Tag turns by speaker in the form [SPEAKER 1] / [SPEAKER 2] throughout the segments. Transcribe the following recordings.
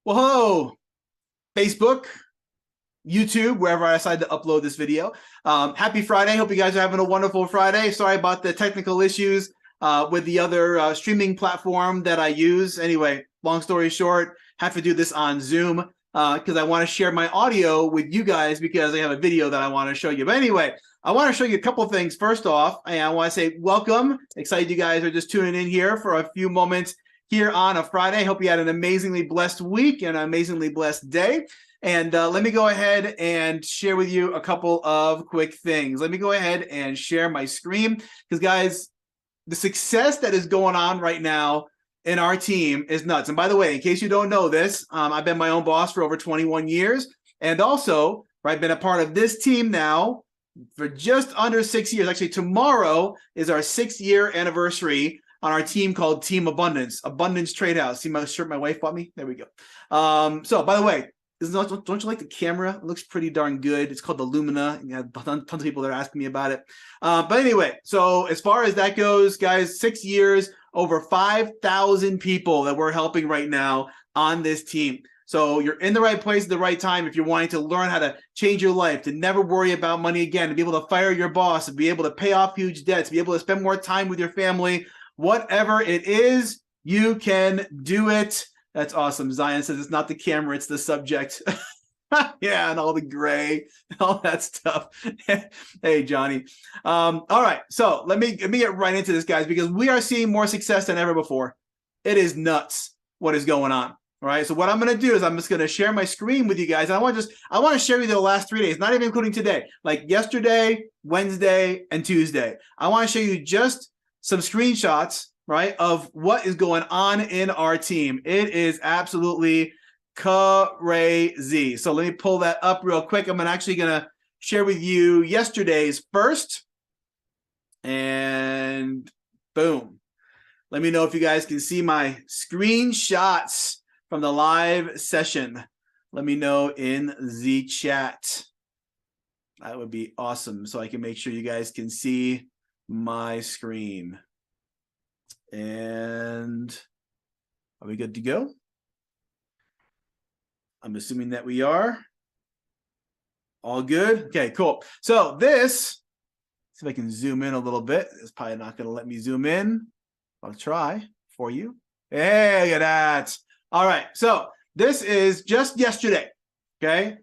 [SPEAKER 1] Well, hello, Facebook, YouTube, wherever I decide to upload this video. Happy Friday. Hope you guys are having a wonderful Friday. Sorry about the technical issues with the other streaming platform that I use. Anyway, long story short, have to do this on Zoom because I want to share my audio with you guys because I have a video that I want to show you. But anyway, I want to show you a couple things. First off, and I want to say welcome. Excited you guys are just tuning in here for a few moments here on a Friday. Hope you had an amazingly blessed week and an amazingly blessed day. And let me go ahead and share with you a couple of quick things. Let me go ahead and share my screen because, guys, the success that is going on right now in our team is nuts. And by the way, in case you don't know this, I've been my own boss for over 21 years. And also, I've been a part of this team now for just under 6 years. Actually, tomorrow is our 6-year anniversary on our team called Team Abundance Trade House. See my shirt my wife bought me? There we go. So, by the way, don't you like the camera? It looks pretty darn good. It's called the Lumina. You have tons of people that are asking me about it. But anyway, so as far as that goes, guys, 6 years, over 5,000 people that we're helping right now on this team. So you're in the right place at the right time if you're wanting to learn how to change your life, to never worry about money again, to be able to fire your boss, to be able to pay off huge debts, to be able to spend more time with your family. Whatever it is, you can do it. That's awesome. Zion says it's not the camera, it's the subject. Yeah, and all the gray, all that stuff. Hey, Johnny. All right, so let me get right into this, guys, because we are seeing more success than ever before. It is nuts what is going on. All right, so what I'm going to do is I'm just going to share my screen with you guys. And I want to share with you the last 3 days, not even including today, like yesterday, Wednesday, and Tuesday. I want to show you just some screenshots, right, of what is going on in our team. It is absolutely crazy. So let me pull that up real quick. I'm actually going to share with you yesterday's first. And boom. Let me know if you guys can see my screenshots from the live session. Let me know in the chat. That would be awesome. So I can make sure you guys can see my screen. And are we good to go? I'm assuming that we are. All good? Okay, cool. So this, see if I can zoom in a little bit. It's probably not going to let me zoom in. I'll try for you. Hey, look at that. All right, so this is just yesterday, okay?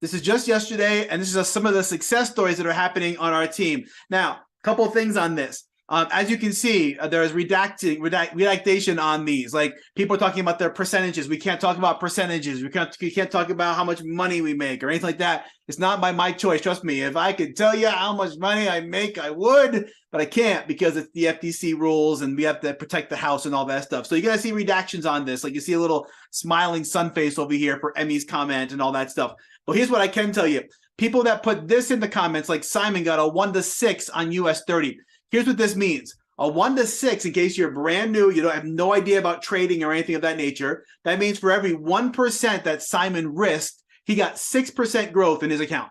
[SPEAKER 1] This is just yesterday, and this is just some of the success stories that are happening on our team. Now, a couple of things on this. As you can see, there's redactation on these. Like, people are talking about their percentages. We can't talk about percentages. We can't talk about how much money we make or anything like that. It's not by my choice. Trust me. If I could tell you how much money I make, I would, but I can't because it's the FTC rules and we have to protect the house and all that stuff. So you're going to see redactions on this. Like, you see a little smiling sun face over here for Emmy's comment and all that stuff. But here's what I can tell you. People that put this in the comments, like Simon got a 1 to 6 on US 30. Here's what this means. A 1 to 6, in case you're brand new, you don't have no idea about trading or anything of that nature. That means for every 1% that Simon risked, he got 6% growth in his account.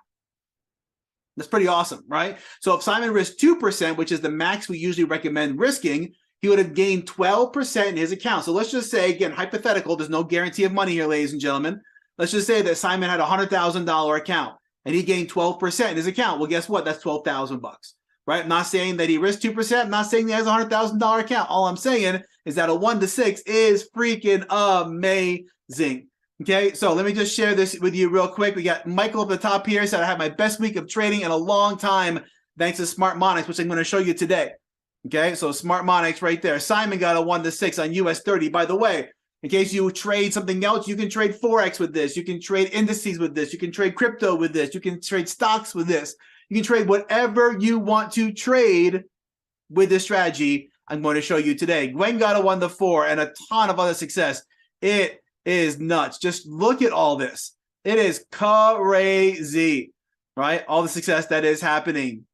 [SPEAKER 1] That's pretty awesome, right? So if Simon risked 2%, which is the max we usually recommend risking, he would have gained 12% in his account. So let's just say, again, hypothetical, there's no guarantee of money here, ladies and gentlemen. Let's just say that Simon had a $100,000 account and he gained 12% in his account. Well, guess what? That's $12,000. Right? I'm not saying that he risked 2%. I'm not saying he has a $100,000 account. All I'm saying is that a 1 to 6 is freaking amazing. Okay, so let me just share this with you real quick. We got Michael up the top here. Said I had my best week of trading in a long time thanks to SmartMonics, which I'm going to show you today. Okay, so SmartMonics right there. Simon got a 1 to 6 on US 30. By the way, in case you trade something else, you can trade Forex with this. You can trade indices with this. You can trade crypto with this. You can trade stocks with this. You can trade whatever you want to trade with this strategy I'm going to show you today. Gwen got a 1 to 4 and a ton of other success. It is nuts. Just look at all this. It is crazy, right? All the success that is happening.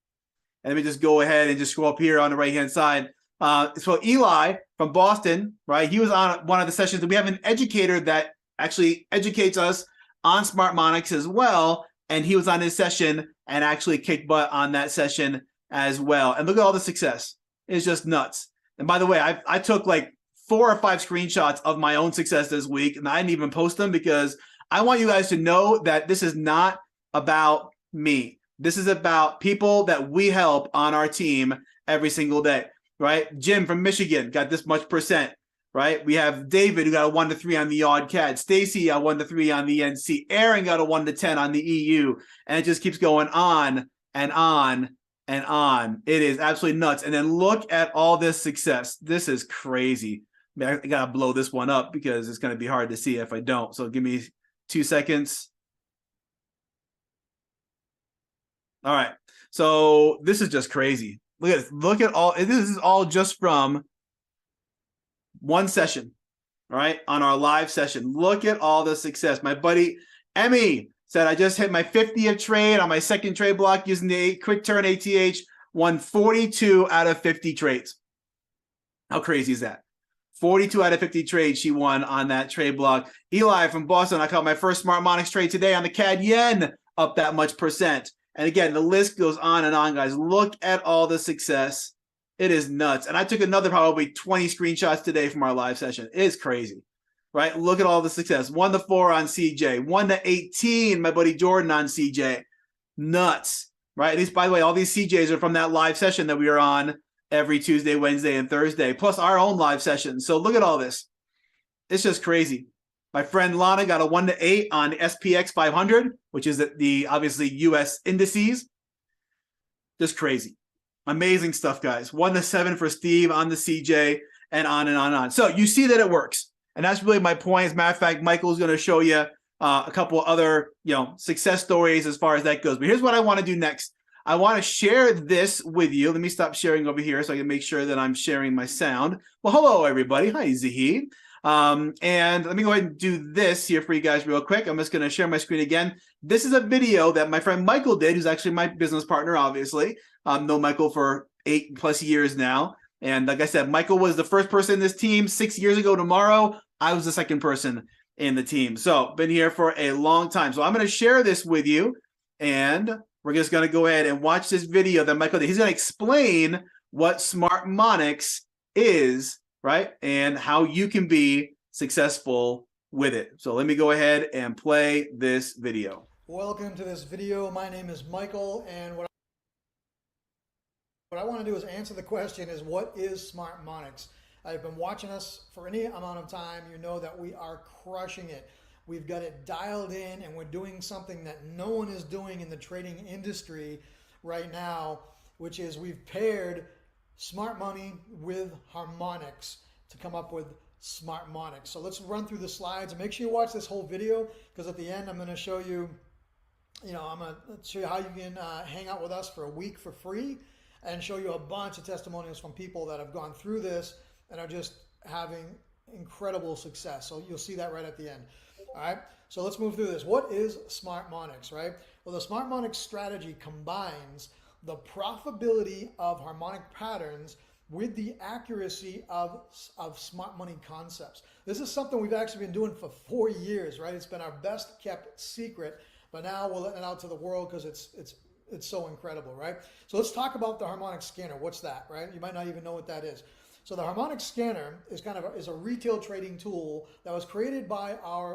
[SPEAKER 1] And let me just go ahead and just scroll up here on the right-hand side. So Eli from Boston, right? He was on one of the sessions. And we have an educator that actually educates us on SmartMonics as well. And he was on his session and actually kicked butt on that session as well. And look at all the success. It's just nuts. And by the way, I took like 4 or 5 screenshots of my own success this week, and I didn't even post them because I want you guys to know that this is not about me. This is about people that we help on our team every single day, right? Jim from Michigan got this much percent, right? We have David who got a 1 to 3 on the odd CAD. Stacy got 1 to 3 on the NC. Aaron got a 1 to 10 on the EU. And it just keeps going on and on and on. It is absolutely nuts. And then look at all this success. This is crazy. I got to blow this one up because it's going to be hard to see if I don't. So give me 2 seconds. All right. So this is just crazy. Look at this. Look at all. This is all just from one session, all right, on our live session. Look at all the success. My buddy Emmy said, I just hit my 50th trade on my second trade block using the quick turn ATH, won 42 out of 50 trades. How crazy is that? 42 out of 50 trades she won on that trade block. Eli from Boston, I caught my first SmartMonics trade today on the CAD yen, up that much percent. And again, the list goes on and on, guys. Look at all the success. It is nuts. And I took another probably 20 screenshots today from our live session. It is crazy, right? Look at all the success. 1 to 4 on CJ. 1 to 18, my buddy Jordan on CJ. Nuts, right? These, by the way, all these CJs are from that live session that we are on every Tuesday, Wednesday, and Thursday, plus our own live sessions. So look at all this. It's just crazy. My friend Lana got a 1 to 8 on SPX 500, which is the obviously US indices. Just crazy. Amazing stuff, guys. 1 to 7 for Steve on the CJ, and on and on and on. So you see that it works. And that's really my point. As a matter of fact, Michael's going to show you a couple other, success stories as far as that goes. But here's what I want to do next. I want to share this with you. Let me stop sharing over here so I can make sure that I'm sharing my sound. Well, hello, everybody. Hi, Zahid. And let me go ahead and do this here for you guys real quick. I'm just going to share my screen again. This is a video that my friend Michael did, who's actually my business partner, obviously. Know Michael for 8+ years now. And like I said, Michael was the first person in this team 6 years ago tomorrow. I was the second person in the team. So been here for a long time. So I'm going to share this with you, and we're just going to go ahead and watch this video that Michael did. He's going to explain what SmartMonics is, right? And how you can be successful with it. So let me go ahead and play this video.
[SPEAKER 2] Welcome to this video. My name is Michael, and what I want to do is answer the question is, what is SmartMonics? I've been watching us for any amount of time. You know that we are crushing it. We've got it dialed in, and we're doing something that no one is doing in the trading industry right now, which is we've paired smart money with harmonics to come up with SmartMonics. So let's run through the slides, and make sure you watch this whole video, because at the end I'm going to show you, I'm going to show you how you can hang out with us for a week for free, and show you a bunch of testimonials from people that have gone through this and are just having incredible success. So you'll see that right at the end. All right, so let's move through this. What is SmartMonics, right? Well, the SmartMonics strategy combines the profitability of harmonic patterns with the accuracy of smart money concepts. This is something we've actually been doing for 4 years, right? It's been our best kept secret, but now we're letting it out to the world because it's so incredible, right? So let's talk about the harmonic scanner. What's that, right? You might not even know what that is. So the harmonic scanner is a retail trading tool that was created by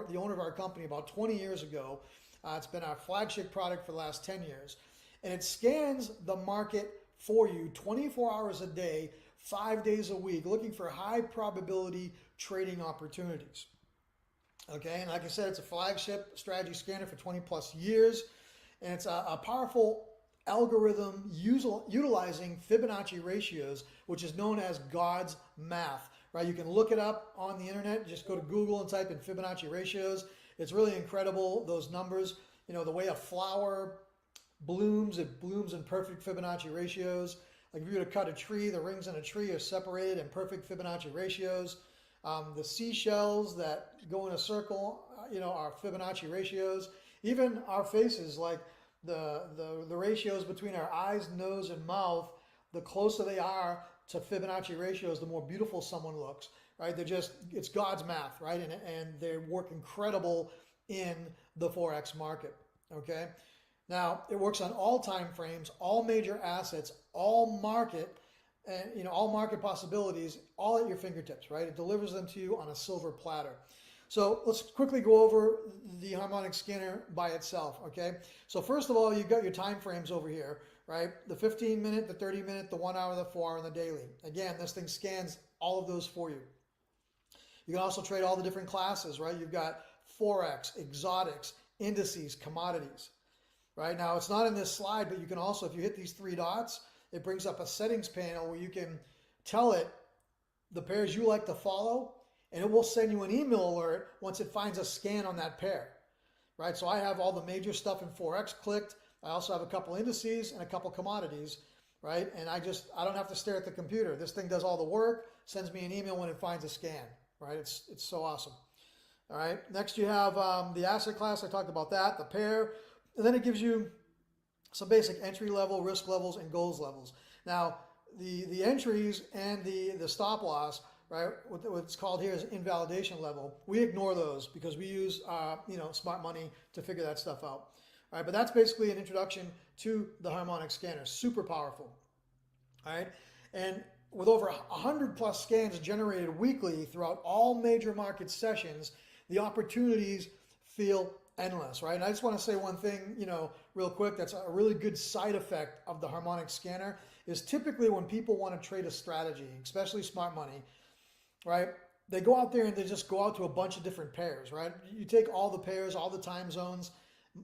[SPEAKER 2] the owner of our company about 20 years ago. It's been our flagship product for the last 10 years. And it scans the market for you 24 hours a day, 5 days a week, looking for high probability trading opportunities. Okay, and like I said, it's a flagship strategy scanner for 20+ years. And it's a powerful algorithm utilizing Fibonacci ratios, which is known as God's math, right? You can look it up on the internet. Just go to Google and type in Fibonacci ratios. It's really incredible, those numbers. The way a flower blooms, it blooms in perfect Fibonacci ratios. Like if you were to cut a tree, the rings in a tree are separated in perfect Fibonacci ratios. The seashells that go in a circle, are Fibonacci ratios. Even our faces, like the ratios between our eyes, nose, and mouth, the closer they are to Fibonacci ratios, the more beautiful someone looks, right? It's God's math, right? And they work incredible in the Forex market, okay? Now, it works on all time frames, all major assets, all market and all market possibilities all at your fingertips, right? It delivers them to you on a silver platter. So let's quickly go over the harmonic scanner by itself, okay? So first of all, you've got your time frames over here, right? The 15-minute, the 30-minute, the 1 hour, the 4 hour, and the daily. Again, this thing scans all of those for you. You can also trade all the different classes, right? You've got Forex, exotics, indices, commodities, right? Now, it's not in this slide, but you can also, if you hit these 3 dots, it brings up a settings panel where you can tell it the pairs you like to follow, and it will send you an email alert once it finds a scan on that pair, right? So I have all the major stuff in Forex clicked. I also have a couple indices and a couple commodities, right? And I don't have to stare at the computer. This thing does all the work, sends me an email when it finds a scan, right? It's so awesome. All right. Next you have the asset class. I talked about that, the pair, and then it gives you some basic entry level, risk levels, and goals levels. Now, the entries and the stop loss, right? What's called here is invalidation level. We ignore those because we use smart money to figure that stuff out. All right, but that's basically an introduction to the harmonic scanner. Super powerful. All right, and with over 100 plus scans generated weekly throughout all major market sessions, the opportunities feel endless, right? And I just want to say one thing, real quick. That's a really good side effect of the harmonic scanner is typically when people want to trade a strategy, especially smart money, right? They go out there and they just go out to a bunch of different pairs, right? You take all the pairs, all the time zones,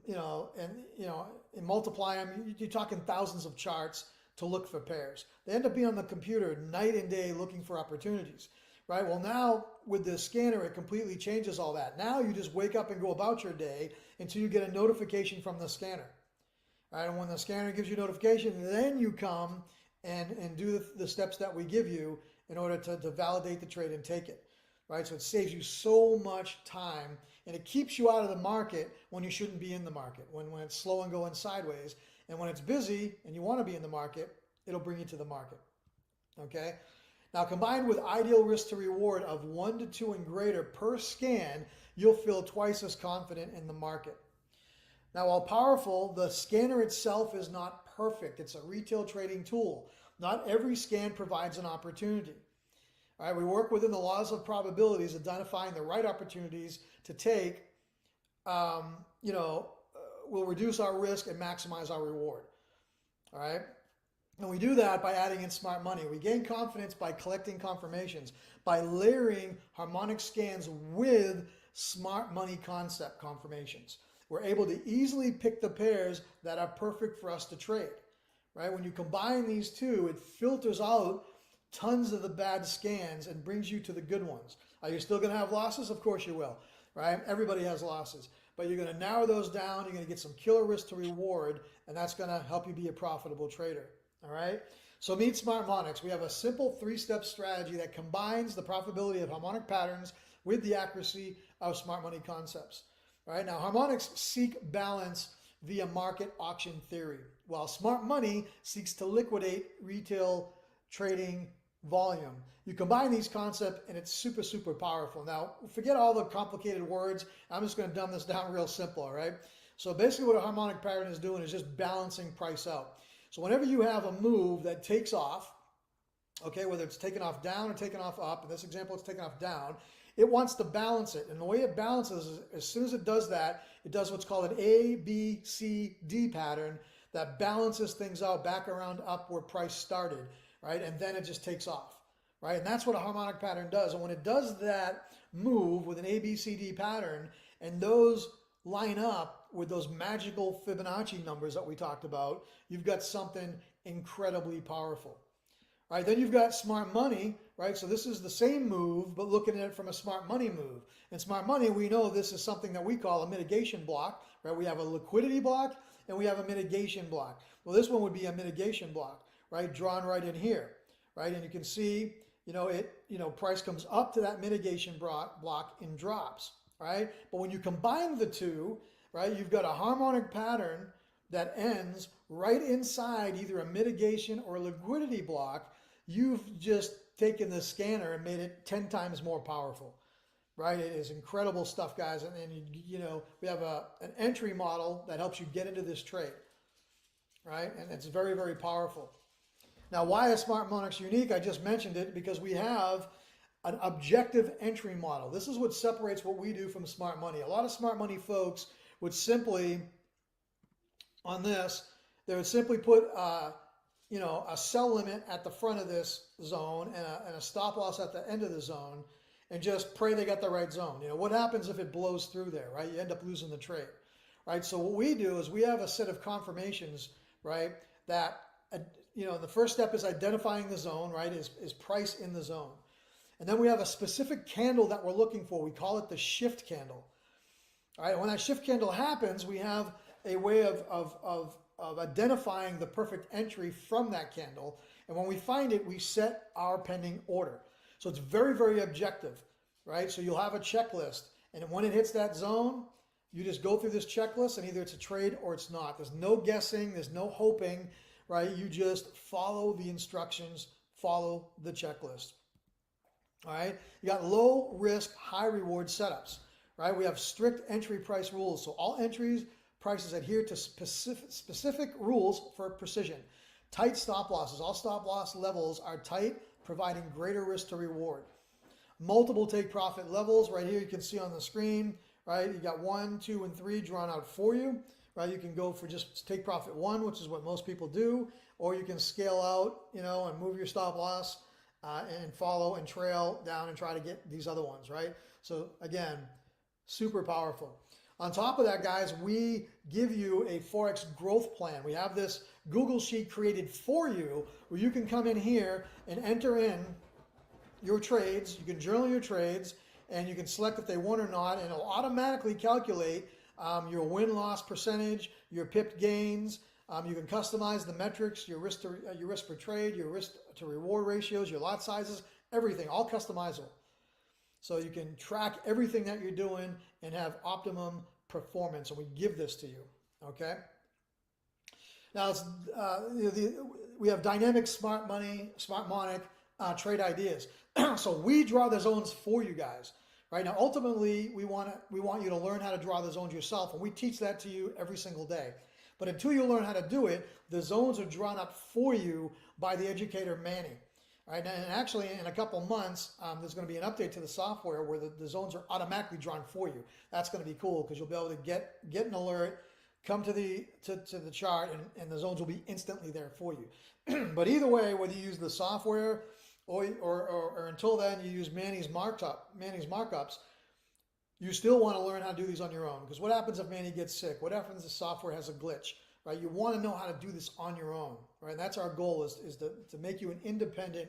[SPEAKER 2] and multiply them. You're talking thousands of charts to look for pairs. They end up being on the computer night and day looking for opportunities, right? Well, now with the scanner, it completely changes all that. Now you just wake up and go about your day until you get a notification from the scanner, right? And when the scanner gives you notification, then you come and do the steps that we give you in order to validate the trade and take it, right? So it saves you so much time, and it keeps you out of the market when you shouldn't be in the market, when it's slow and going sideways. And when it's busy and you want to be in the market, it'll bring you to the market, okay? Now, combined with ideal risk to reward of 1 to 2 and greater per scan, you'll feel twice as confident in the market. Now, while powerful, the scanner itself is not perfect. It's a retail trading tool. Not every scan provides an opportunity. All right, we work within the laws of probabilities, identifying the right opportunities to take, will reduce our risk and maximize our reward. All right. And we do that by adding in smart money. We gain confidence by collecting confirmations, by layering harmonic scans with smart money concept confirmations. We're able to easily pick the pairs that are perfect for us to trade, right? When you combine these two, it filters out tons of the bad scans and brings you to the good ones. Are you still going to have losses? Of course you will, right? Everybody has losses, but you're going to narrow those down. You're going to get some killer risk to reward, and that's going to help you be a profitable trader. All right. So meet SmartMonics. We have a simple 3-step strategy that combines the profitability of harmonic patterns with the accuracy of smart money concepts. All right. Now, harmonics seek balance via market auction theory, while smart money seeks to liquidate retail trading volume. You combine these concepts and it's super, super powerful. Now, forget all the complicated words. I'm just going to dumb this down real simple. All right. So basically what a harmonic pattern is doing is just balancing price out. So whenever you have a move that takes off, okay, whether it's taken off down or taken off up, in this example, it's taken off down, it wants to balance it. And the way it balances is as soon as it does that, it does what's called an A, B, C, D pattern that balances things out back around up where price started, right? And then it just takes off, right? And that's what a harmonic pattern does. And when it does that move with an A, B, C, D pattern, and those line up with those magical Fibonacci numbers that we talked about, you've got something incredibly powerful. Right, then you've got smart money, right? So this is the same move, but looking at it from a smart money move. And smart money, we know this is something that we call a mitigation block, right? We have a liquidity block and we have a mitigation block. Well, this one would be a mitigation block, right? Drawn right in here, right? And you can see, price comes up to that mitigation block and drops, right? But when you combine the two, right, you've got a harmonic pattern that ends right inside either a mitigation or a liquidity block. You've just taken the scanner and made it 10 times more powerful, right? It is incredible stuff, guys. And we have an entry model that helps you get into this trade, right? And it's very, very powerful. Now, why is SmartMonics unique? I just mentioned it because we have an objective entry model. This is what separates what we do from smart money. A lot of smart money folks would simply, on this, they would simply put you know, a sell limit at the front of this zone and a stop loss at the end of the zone, and just pray they got the right zone. You know, what happens if it blows through there, right? You end up losing the trade, right? So what we do is we have a set of confirmations, right? That, you know, the first step is identifying the zone, right? Is price in the zone. And then we have a specific candle that we're looking for. We call it the shift candle. All right, when that shift candle happens, we have a way of identifying the perfect entry from that candle. And when we find it, we set our pending order. So it's very, very objective, right? So you'll have a checklist. And when it hits that zone, you just go through this checklist, and either it's a trade or it's not. There's no guessing. There's no hoping, right? You just follow the instructions, follow the checklist. All right? You got low risk, high reward setups, right? We have strict entry price rules. So all entries, prices adhere to specific rules for precision. Tight stop losses. All stop loss levels are tight, providing greater risk to reward. Multiple take profit levels. Right here you can see on the screen, right? You got 1, 2, and 3 drawn out for you, right? You can go for just take profit 1, which is what most people do, or you can scale out, you know, and move your stop loss and follow and trail down and try to get these other ones, right? So again, super powerful. On top of that, guys, we give you a Forex growth plan. We have this Google Sheet created for you where you can come in here and enter in your trades. You can journal your trades, and you can select if they won or not, and it'll automatically calculate your win-loss percentage, your pipped gains. You can customize the metrics, your risk per trade, your risk to reward ratios, your lot sizes, everything, all customizable. So you can track everything that you're doing and have optimum performance, and we give this to you, okay? Now, it's, we have dynamic SmartMonic trade ideas. So we draw the zones for you guys, right? Now, ultimately, we want you to learn how to draw the zones yourself, and we teach that to you every single day. But until you learn how to do it, the zones are drawn up for you by the educator Manny. Right, and actually, in a couple months, there's going to be an update to the software where the zones are automatically drawn for you. That's going to be cool because you'll be able to get an alert, come to the chart, and the zones will be instantly there for you. But either way, whether you use the software or until then you use Manny's markups, you still want to learn how to do these on your own. Because what happens if Manny gets sick? What happens if the software has a glitch? Right? You want to know how to do this on your own. Right? And that's our goal is to make you an independent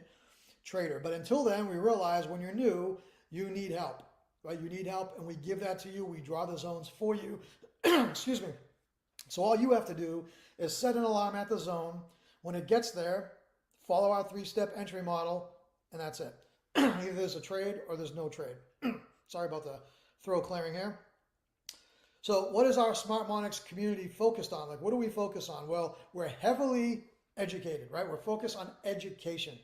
[SPEAKER 2] trader. But until then, we realize when you're new, you need help. Right? You need help, and we give that to you. We draw the zones for you. Excuse me. So all you have to do is set an alarm at the zone. When it gets there, follow our 3-step entry model, and that's it. Either there's a trade or there's no trade. Sorry about the throat clearing here. So what is our SmartMonics community focused on? Like, what do we focus on? Well, we're heavily educated, right? We're focused on education.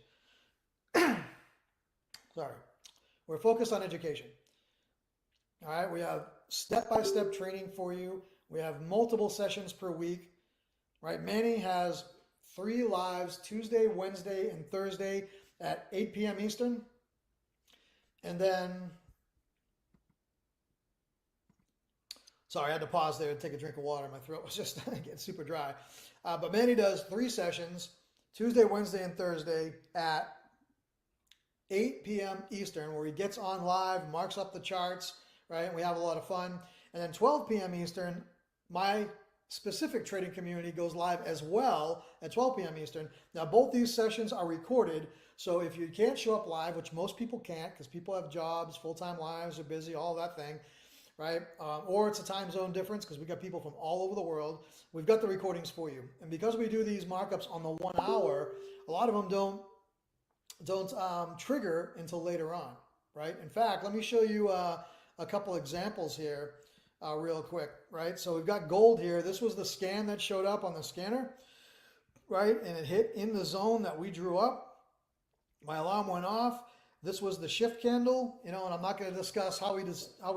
[SPEAKER 2] Sorry. We're focused on education. All right. We have step-by-step training for you. We have multiple sessions per week, right? Manny has 3 lives, Tuesday, Wednesday, and Thursday at 8 p.m. Eastern. And then, sorry, I had to pause there and take a drink of water. My throat was just getting super dry. But Manny does 3 sessions, Tuesday, Wednesday, and Thursday at 8 p.m. Eastern, where he gets on live, marks up the charts, right? And we have a lot of fun. And then 12 p.m. Eastern, my specific trading community goes live as well at 12 p.m. Eastern. Now, both these sessions are recorded. So if you can't show up live, which most people can't because people have jobs, full-time lives, are busy, all that thing, right? Or it's a time zone difference because we got people from all over the world. We've got the recordings for you. And because we do these markups on the 1 hour, a lot of them don't trigger until later on, right? In fact, let me show you a couple examples here real quick, right? So we've got gold here. This was the scan that showed up on the scanner, right? And it hit in the zone that we drew up. My alarm went off. This was the shift candle, you know, and I'm not going to discuss how we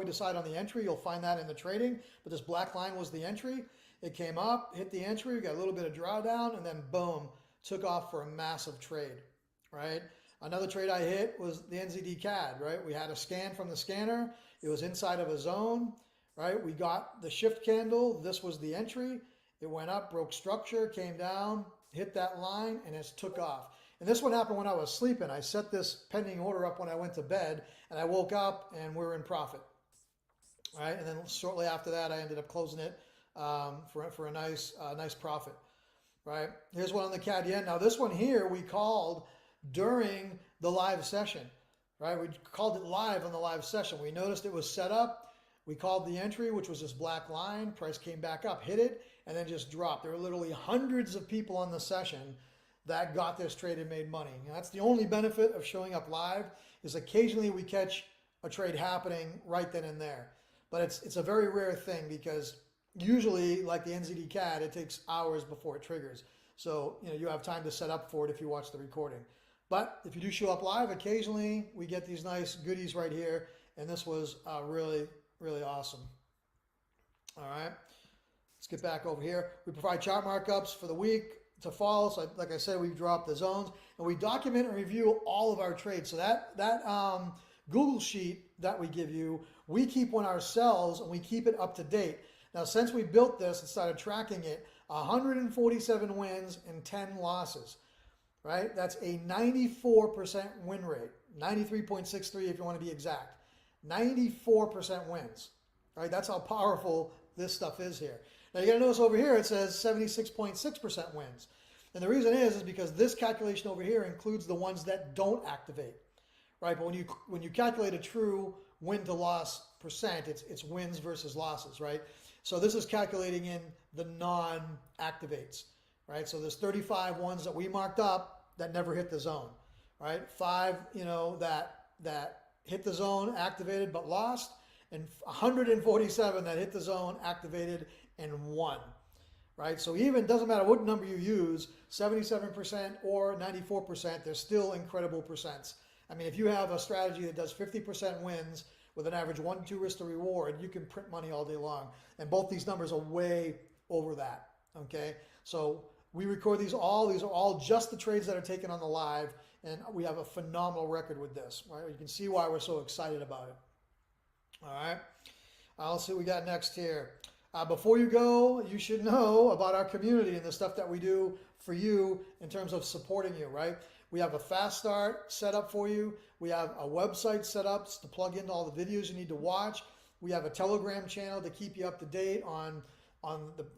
[SPEAKER 2] decide on the entry. You'll find that in the trading, but this black line was the entry. It came up, hit the entry, got a little bit of drawdown, and then boom, took off for a massive trade, right? Another trade I hit was the NZD CAD, right? We had a scan from the scanner. It was inside of a zone, right? We got the shift candle. This was the entry. It went up, broke structure, came down, hit that line, and it took off. And this one happened when I was sleeping. I set this pending order up when I went to bed, and I woke up and we're in profit, right? And then shortly after that, I ended up closing it for a nice profit, right? Here's one on the CAD yen. Now this one here we called during the live session, right? We called it live on the live session. We noticed it was set up. We called the entry, which was this black line. Price came back up, hit it, and then just dropped. There were literally hundreds of people on the session that got this trade and made money. And that's the only benefit of showing up live, is occasionally we catch a trade happening right then and there. But it's a very rare thing, because usually, like the NZD CAD, it takes hours before it triggers. So you have time to set up for it if you watch the recording. But if you do show up live, occasionally we get these nice goodies right here, and this was really, really awesome. All right, let's get back over here. We provide chart markups for the week to follow. So like I said, we dropped the zones, and we document and review all of our trades. So that Google sheet that we give you, we keep one ourselves, and we keep it up to date. Now, since we built this and started tracking it, 147 wins and 10 losses, right? That's a 94% win rate, 93.63 if you want to be exact. 94% wins, right? That's how powerful this stuff is here. Now, you got to notice over here it says 76.6% wins. And the reason is because this calculation over here includes the ones that don't activate, right? But when you calculate a true win to loss percent, it's wins versus losses, right? So this is calculating in the non-activates, right? So there's 35 ones that we marked up that never hit the zone, right? 5, that hit the zone, activated but lost, and 147 that hit the zone, activated and won, right? So even doesn't matter what number you use, 77% or 94%, they're still incredible percents. I mean, if you have a strategy that does 50% wins with an average 1-2 risk to reward, you can print money all day long. And both these numbers are way over that, okay? So we record these all. These are all just the trades that are taken on the live, and we have a phenomenal record with this, right? You can see why we're so excited about it. All right, let's see what we got next here. Before you go, you should know about our community and the stuff that we do for you in terms of supporting you, right? We have a fast start set up for you. We have a website set up to plug into all the videos you need to watch. We have a Telegram channel to keep you up to date on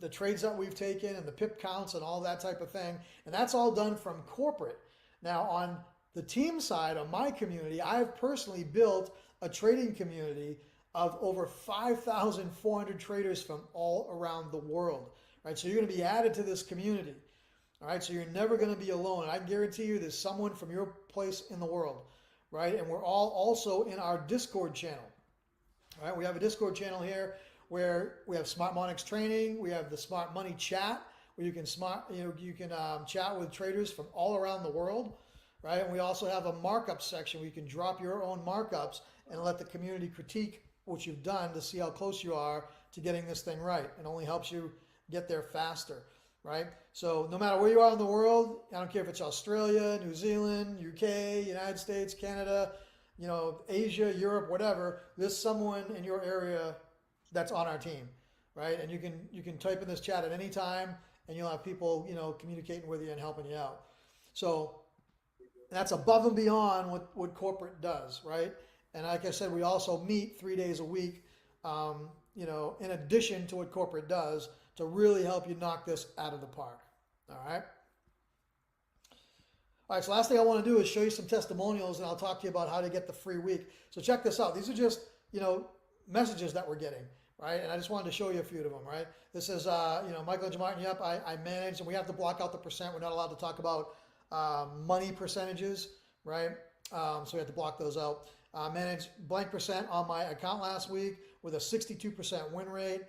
[SPEAKER 2] the trades that we've taken and the pip counts and all that type of thing. And that's all done from corporate. Now, on the team side, on my community, I've personally built a trading community of over 5,400 traders from all around the world, right? So you're going to be added to this community, all right? So you're never going to be alone. And I guarantee you there's someone from your place in the world, right? And we're all also in our Discord channel, all right? We have a Discord channel here where we have SmartMonics training. We have the Smart Money chat where you can chat with traders from all around the world, right? And we also have a markup section where you can drop your own markups and let the community critique what you've done to see how close you are to getting this thing right. It only helps you get there faster, right? So no matter where you are in the world, I don't care if it's Australia, New Zealand, UK, United States, Canada, Asia, Europe, whatever, there's someone in your area that's on our team, right? And you can type in this chat at any time, and you'll have people, communicating with you and helping you out. So that's above and beyond what corporate does, right? And like I said, we also meet 3 days a week, in addition to what corporate does to really help you knock this out of the park. All right. All right. So last thing I want to do is show you some testimonials, and I'll talk to you about how to get the free week. So check this out. These are just, messages that we're getting, right? And I just wanted to show you a few of them, right? This is, Michael and Martin, yep, I manage, and we have to block out the percent. We're not allowed to talk about money percentages, right? So we have to block those out. Managed blank percent on my account last week with a 62% win rate.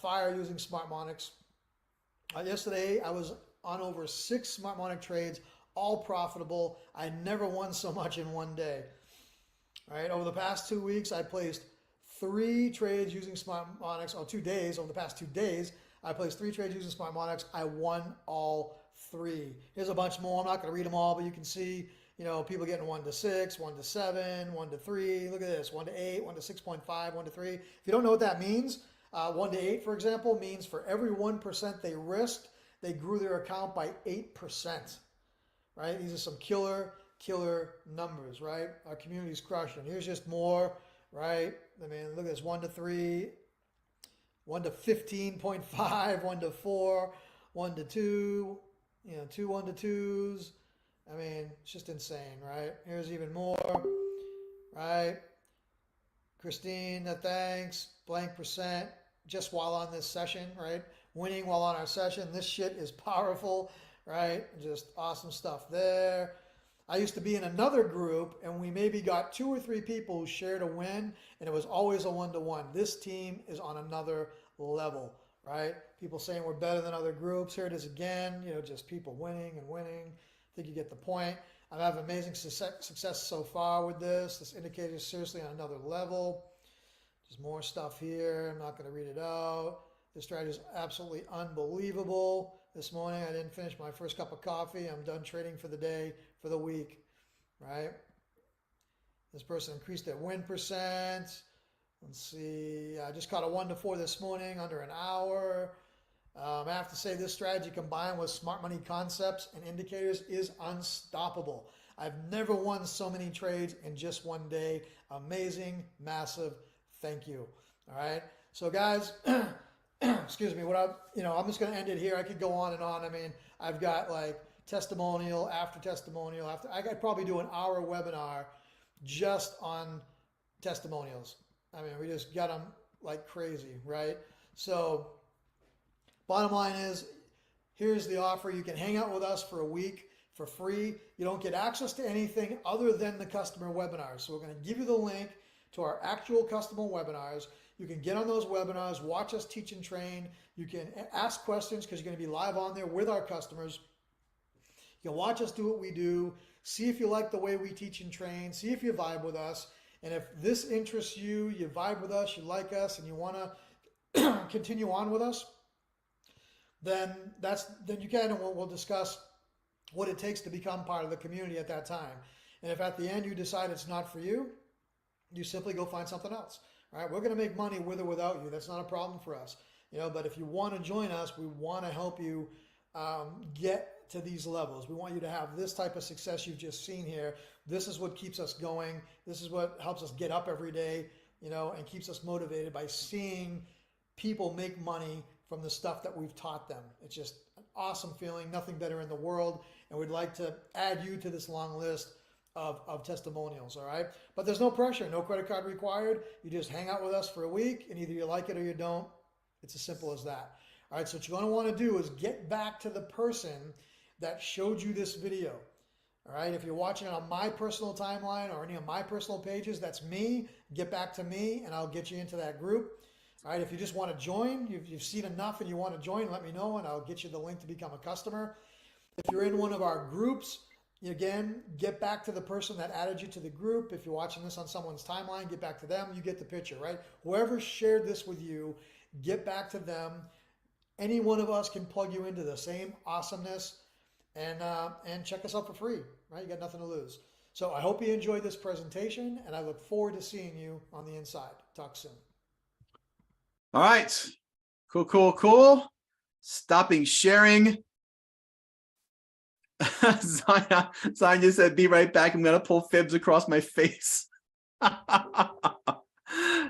[SPEAKER 2] Fire using SmartMonics. Yesterday I was on over 6 SmartMonic trades, all profitable. I never won so much in one day. All right, over the past 2 weeks, I placed 3 trades using SmartMonics. 2 days. Over the past 2 days, I placed 3 trades using SmartMonics. I won all 3. Here's a bunch more. I'm not going to read them all, but you can see, you know, people getting 1 to 6, 1 to 7, 1 to 3. Look at this, 1 to 8, 1 to 6.5, 1 to 3. If you don't know what that means, 1 to 8, for example, means for every 1% they risked, they grew their account by 8%, right? These are some killer numbers, right? Our community's crushing. Here's just more, right? I mean, look at this, 1 to 3, 1 to 15.5, 1 to 4, 1 to 2, you know, 2 1 to 2s. I mean, it's just insane, right? Here's even more, right? Christine, thanks, blank percent, just while on this session, right? Winning while on our session. This shit is powerful, right? Just awesome stuff there. I used to be in another group, and we maybe got 2 or 3 people who shared a win, and it was always a 1-to-1. This team is on another level, right? People saying we're better than other groups. Here it is again, you know, just people winning and winning. I think you get the point. I'm having amazing success so far with this. This indicator is seriously on another level. There's more stuff here. I'm not going to read it out. This strategy is absolutely unbelievable. This morning I didn't finish my first cup of coffee. I'm done trading for the day, for the week, right? This person increased their win percent. Let's see. I just caught a 1 to 4 this morning, under an hour. I have to say this strategy combined with smart money concepts and indicators is unstoppable. I've never won so many trades in just one day. Amazing, massive, thank you. All right. So guys, excuse me, I'm just going to end it here. I could go on and on. I mean, I've got like testimonial after testimonial after. I could probably do an hour webinar just on testimonials. I mean, we just got them like crazy, right? So bottom line is, here's the offer. You can hang out with us for a week for free. You don't get access to anything other than the customer webinars. So we're going to give you the link to our actual customer webinars. You can get on those webinars, watch us teach and train. You can ask questions because you're going to be live on there with our customers. You can watch us do what we do, see if you like the way we teach and train, see if you vibe with us. And if this interests you, you vibe with us, you like us, and you want to continue on with us, then you can, and we'll discuss what it takes to become part of the community at that time. And if at the end you decide it's not for you, you simply go find something else. All right, we're going to make money with or without you. That's not a problem for us. But if you want to join us, we want to help you get to these levels. We want you to have this type of success you've just seen here. This is what keeps us going. This is what helps us get up every day, and keeps us motivated by seeing people make money from the stuff that we've taught them. It's just an awesome feeling, nothing better in the world. And we'd like to add you to this long list of testimonials, all right? But there's no pressure, no credit card required. You just hang out with us for a week, and either you like it or you don't. It's as simple as that. All right, so what you're going to want to do is get back to the person that showed you this video. All right, if you're watching it on my personal timeline or any of my personal pages, that's me. Get back to me, and I'll get you into that group. All right, if you just want to join, you've seen enough and you want to join, let me know, and I'll get you the link to become a customer. If you're in one of our groups, again, get back to the person that added you to the group. If you're watching this on someone's timeline, get back to them. You get the picture, right? Whoever shared this with you, get back to them. Any one of us can plug you into the same awesomeness, and check us out for free, right? You got nothing to lose. So I hope you enjoyed this presentation, and I look forward to seeing you on the inside. Talk soon.
[SPEAKER 1] All right. Cool. Stopping sharing. Zion just said, be right back. I'm going to pull fibs across my face.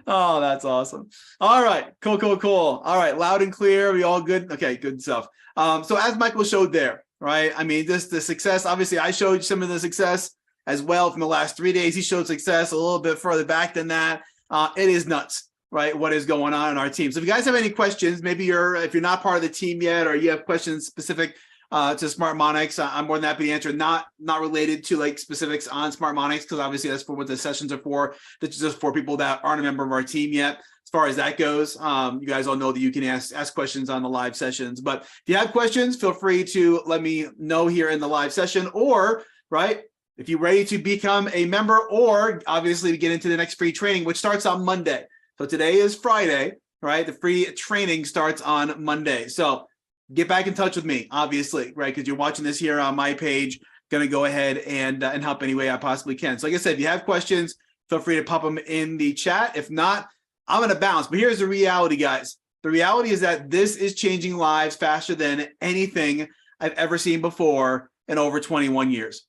[SPEAKER 1] Oh, that's awesome. All right. Cool. All right. Loud and clear. We all good? Okay, good stuff. So as Michael showed there, right? I mean, the success, obviously I showed some of the success as well from the last 3 days. He showed success a little bit further back than that. It is nuts, right? What is going on in our team. So if you guys have any questions, maybe if you're not part of the team yet, or you have questions specific to SmartMonics, I'm more than happy to answer. Not related to like specifics on SmartMonics, because obviously that's for what the sessions are for. That's just for people that aren't a member of our team yet. As far as that goes, you guys all know that you can ask questions on the live sessions. But if you have questions, feel free to let me know here in the live session, or right, if you're ready to become a member, or obviously to get into the next free training, which starts on Monday. So today is Friday, right? The free training starts on Monday. So get back in touch with me, obviously, right? Because you're watching this here on my page. Going to go ahead and help any way I possibly can. So like I said, if you have questions, feel free to pop them in the chat. If not, I'm going to bounce. But here's the reality, guys. The reality is that this is changing lives faster than anything I've ever seen before in over 21 years.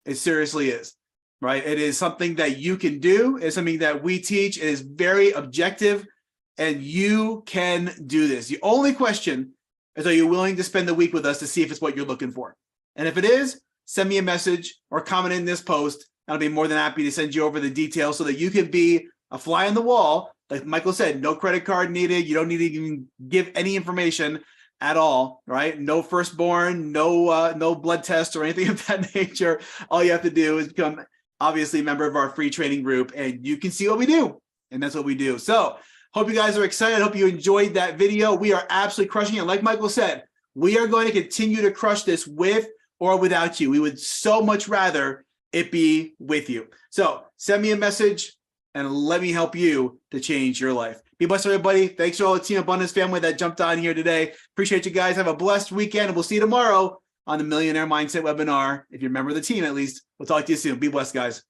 [SPEAKER 1] It seriously is, right? It is something that you can do. It's something that we teach. It is very objective, and you can do this. The only question is, are you willing to spend the week with us to see if it's what you're looking for? And if it is, send me a message or comment in this post. I'll be more than happy to send you over the details so that you can be a fly on the wall. Like Michael said, no credit card needed. You don't need to even give any information at all, right? No firstborn, no blood test or anything of that nature. All you have to do is become, obviously, a member of our free training group, and you can see what we do. And that's what we do. So hope you guys are excited. Hope you enjoyed that video. We are absolutely crushing it. Like Michael said, we are going to continue to crush this with or without you. We would so much rather it be with you. So send me a message and let me help you to change your life. Be blessed, everybody. Thanks to all the Team Abundance family that jumped on here today. Appreciate you guys. Have a blessed weekend, and we'll see you tomorrow on the Millionaire Mindset webinar. If you remember the team, at least. We'll talk to you soon. Be blessed, guys.